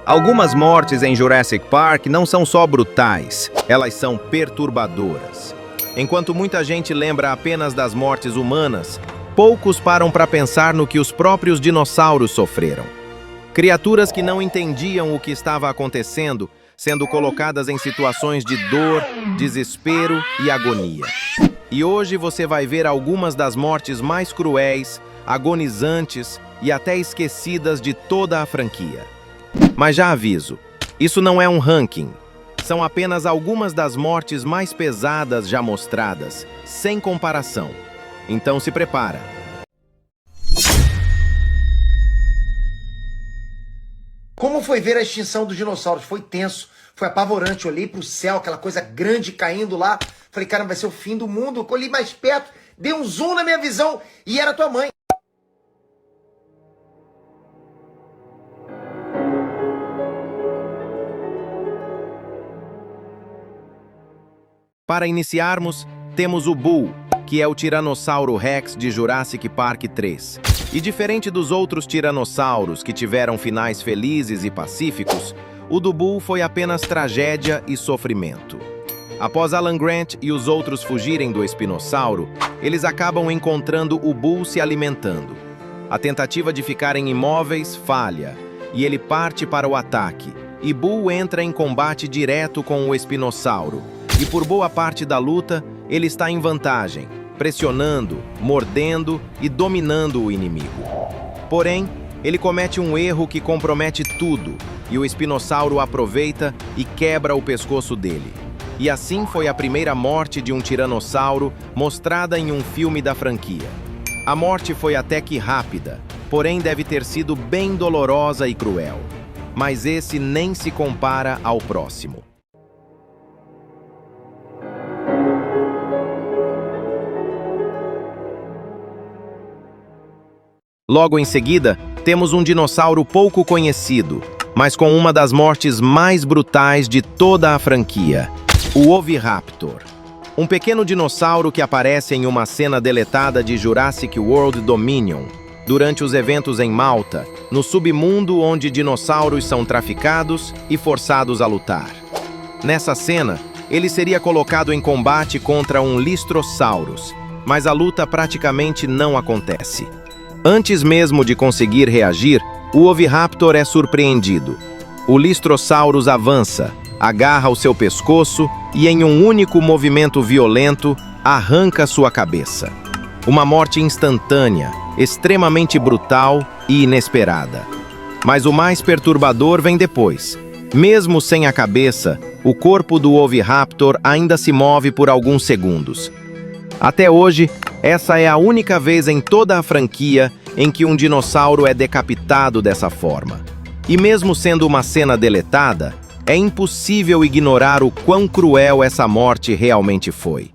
Algumas mortes em Jurassic Park não são só brutais, elas são perturbadoras. Enquanto muita gente lembra apenas das mortes humanas, poucos param para pensar no que os próprios dinossauros sofreram. Criaturas que não entendiam o que estava acontecendo, sendo colocadas em situações de dor, desespero e agonia. E hoje você vai ver algumas das mortes mais cruéis, agonizantes e até esquecidas de toda a franquia. Mas já aviso, isso não é um ranking. São apenas algumas das mortes mais pesadas já mostradas, sem comparação. Então se prepara. Como foi ver a extinção dos dinossauros? Foi tenso, foi apavorante. Eu olhei pro céu, aquela coisa grande caindo lá. Falei, cara, vai ser o fim do mundo. Eu olhei mais perto, dei um zoom na minha visão e era tua mãe. Para iniciarmos, temos o Bull, que é o Tiranossauro Rex de Jurassic Park 3. E diferente dos outros tiranossauros que tiveram finais felizes e pacíficos, o do Bull foi apenas tragédia e sofrimento. Após Alan Grant e os outros fugirem do espinossauro, eles acabam encontrando o Bull se alimentando. A tentativa de ficarem imóveis falha, e ele parte para o ataque, e Bull entra em combate direto com o espinossauro. E por boa parte da luta, ele está em vantagem, pressionando, mordendo e dominando o inimigo. Porém, ele comete um erro que compromete tudo, e o espinossauro aproveita e quebra o pescoço dele. E assim foi a primeira morte de um tiranossauro mostrada em um filme da franquia. A morte foi até que rápida, porém deve ter sido bem dolorosa e cruel. Mas esse nem se compara ao próximo. Logo em seguida, temos um dinossauro pouco conhecido, mas com uma das mortes mais brutais de toda a franquia, o Oviraptor. Um pequeno dinossauro que aparece em uma cena deletada de Jurassic World Dominion, durante os eventos em Malta, no submundo onde dinossauros são traficados e forçados a lutar. Nessa cena, ele seria colocado em combate contra um Lystrosaurus, mas a luta praticamente não acontece. Antes mesmo de conseguir reagir, o Oviraptor é surpreendido. O Lystrosaurus avança, agarra o seu pescoço e, em um único movimento violento, arranca sua cabeça. Uma morte instantânea, extremamente brutal e inesperada. Mas o mais perturbador vem depois. Mesmo sem a cabeça, o corpo do Oviraptor ainda se move por alguns segundos. Até hoje, essa é a única vez em toda a franquia em que um dinossauro é decapitado dessa forma. E mesmo sendo uma cena deletada, é impossível ignorar o quão cruel essa morte realmente foi.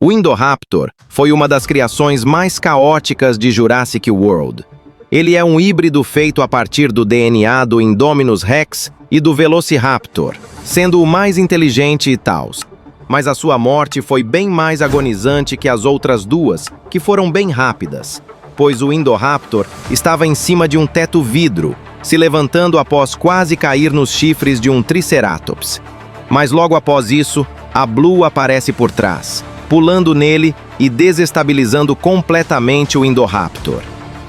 O Indoraptor foi uma das criações mais caóticas de Jurassic World. Ele é um híbrido feito a partir do DNA do Indominus Rex e do Velociraptor, sendo o mais inteligente e tal. Mas a sua morte foi bem mais agonizante que as outras duas, que foram bem rápidas, pois o Indoraptor estava em cima de um teto vidro, se levantando após quase cair nos chifres de um Triceratops. Mas logo após isso, a Blue aparece por trás, pulando nele e desestabilizando completamente o Indoraptor.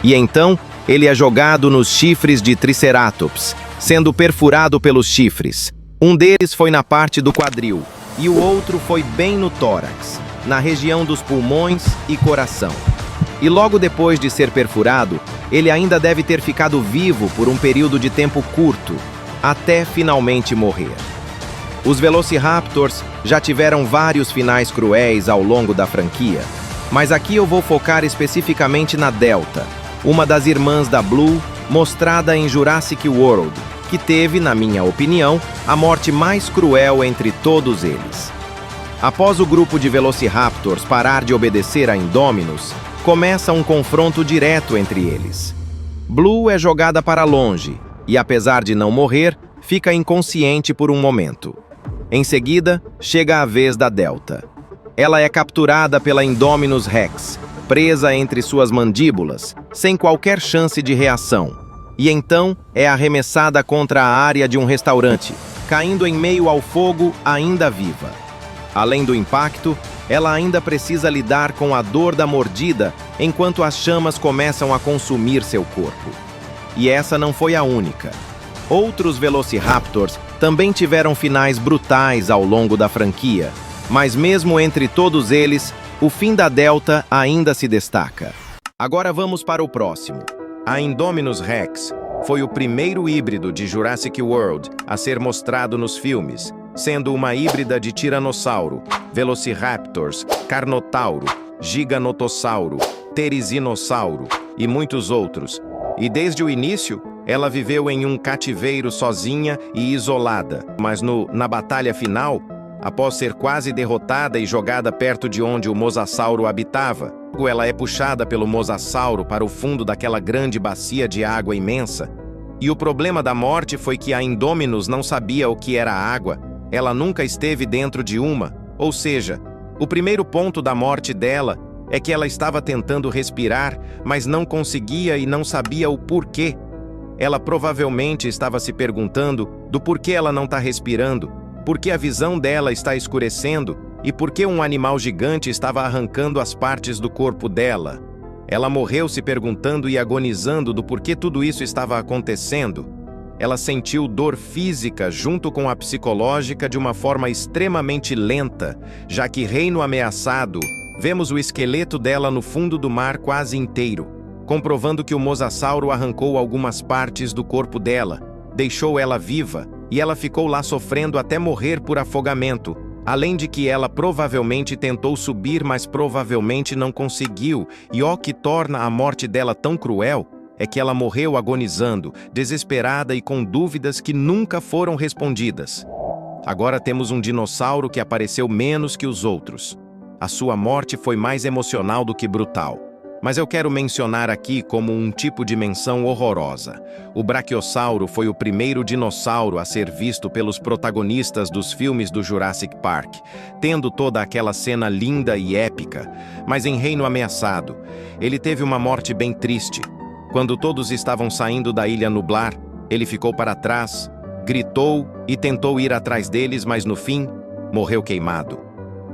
E então, ele é jogado nos chifres de Triceratops, sendo perfurado pelos chifres. Um deles foi na parte do quadril, e o outro foi bem no tórax, na região dos pulmões e coração. E logo depois de ser perfurado, ele ainda deve ter ficado vivo por um período de tempo curto, até finalmente morrer. Os Velociraptors já tiveram vários finais cruéis ao longo da franquia, mas aqui eu vou focar especificamente na Delta, uma das irmãs da Blue, mostrada em Jurassic World, que teve, na minha opinião, a morte mais cruel entre todos eles. Após o grupo de Velociraptors parar de obedecer a Indominus, começa um confronto direto entre eles. Blue é jogada para longe e, apesar de não morrer, fica inconsciente por um momento. Em seguida, chega a vez da Delta. ela é capturada pela Indominus Rex, presa entre suas mandíbulas, sem qualquer chance de reação. E então é arremessada contra a área de um restaurante, caindo em meio ao fogo ainda viva. Além do impacto, ela ainda precisa lidar com a dor da mordida enquanto as chamas começam a consumir seu corpo. E essa não foi a única. Outros Velociraptors também tiveram finais brutais ao longo da franquia, mas mesmo entre todos eles, o fim da Delta ainda se destaca. Agora vamos para o próximo. A Indominus Rex foi o primeiro híbrido de Jurassic World a ser mostrado nos filmes, sendo uma híbrida de Tiranossauro, Velociraptors, Carnotauro, Giganotossauro, Teresinossauro e muitos outros. E desde o início, ela viveu em um cativeiro sozinha e isolada, mas na batalha final, após ser quase derrotada e jogada perto de onde o Mosasauro habitava, ela é puxada pelo Mosasauro para o fundo daquela grande bacia de água imensa. E o problema da morte foi que a Indominus não sabia o que era água, ela nunca esteve dentro de uma, ou seja, o primeiro ponto da morte dela é que ela estava tentando respirar, mas não conseguia e não sabia o porquê. Ela provavelmente estava se perguntando do porquê ela não está respirando, porque a visão dela está escurecendo e porque um animal gigante estava arrancando as partes do corpo dela. Ela morreu se perguntando e agonizando do porquê tudo isso estava acontecendo. Ela sentiu dor física junto com a psicológica de uma forma extremamente lenta, já que reino ameaçado, vemos o esqueleto dela no fundo do mar quase inteiro, comprovando que o Mosasauro arrancou algumas partes do corpo dela, deixou ela viva e ela ficou lá sofrendo até morrer por afogamento, além de que ela provavelmente tentou subir, mas provavelmente não conseguiu, e o que torna a morte dela tão cruel é que ela morreu agonizando, desesperada e com dúvidas que nunca foram respondidas. Agora temos um dinossauro que apareceu menos que os outros. A sua morte foi mais emocional do que brutal. Mas eu quero mencionar aqui como um tipo de menção horrorosa. O Brachiosauro foi o primeiro dinossauro a ser visto pelos protagonistas dos filmes do Jurassic Park, tendo toda aquela cena linda e épica, mas em Reino Ameaçado, ele teve uma morte bem triste. Quando todos estavam saindo da Ilha Nublar, ele ficou para trás, gritou e tentou ir atrás deles, mas no fim, morreu queimado.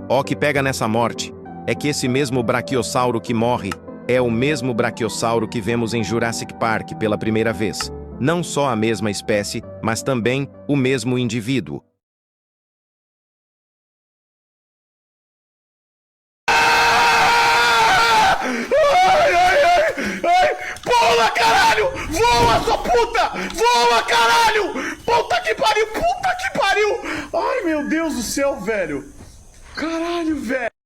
O que pega nessa morte é que esse mesmo Brachiosauro que morre é o mesmo Brachiosauro que vemos em Jurassic Park pela primeira vez. Não só a mesma espécie, mas também o mesmo indivíduo. Pula, caralho! Voa, sua puta! Voa, caralho! Puta que pariu! Puta que pariu! Ai, meu Deus do céu, velho! Caralho, velho!